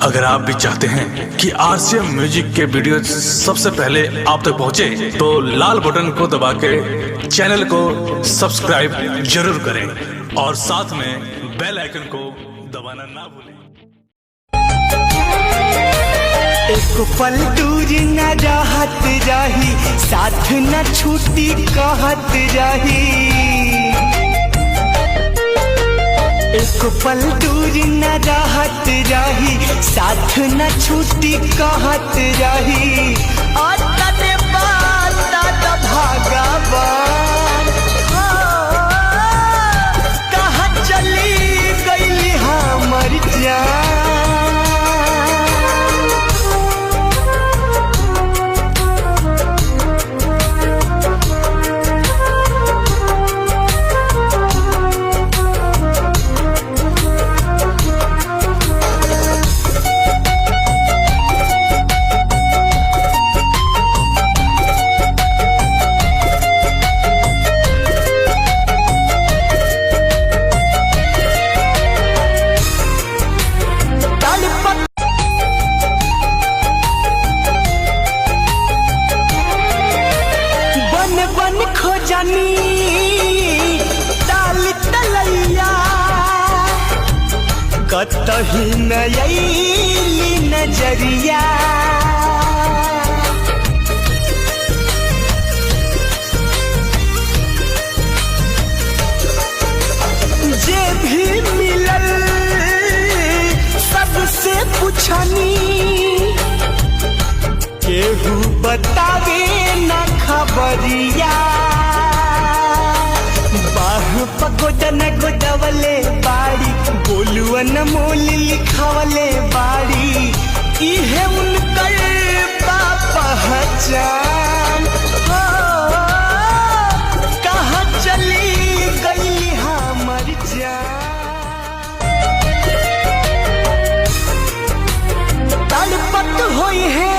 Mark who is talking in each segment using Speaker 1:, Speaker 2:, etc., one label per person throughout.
Speaker 1: अगर आप भी चाहते हैं कि आरसीएम म्यूजिक के वीडियो सबसे पहले आप तक पहुंचे, तो लाल बटन को दबा के चैनल को सब्सक्राइब जरूर करें और साथ में बेल आइकन को दबाना ना भूलें।
Speaker 2: एक पल दूर न रहत रही, साथ न छूटी कहत रही। एक पल दूर न रहत रही, साथ न छूटी कहत रही। और तने बात भगवान कहाँ चली गई हमर जान। खोजनी ताल तलैया कतही नयली नजरिया। जे भी मिलल सबसे पूछनी, केहू बतावे न खबरिया। बाह पगोदन गोदवले बाड़ी, बोलुअन मोल लिखवले बाड़ी। इहे उनकर पहचान हो, कहाँ चली गई हमर जान। तड़पत होई है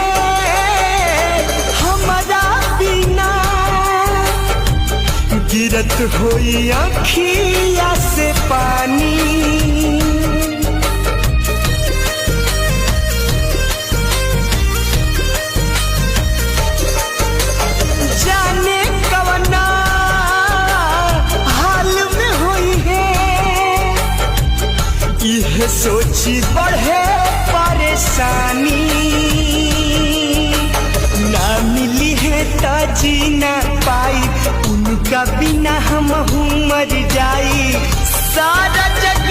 Speaker 2: गिरत होई आँखिया से पानी। जाने कवना हाल में होई है, यह सोची बढ़े परेशानी। ना मिली है तो जी ना पाई, उनका बिना हम मर जाई। सारा जग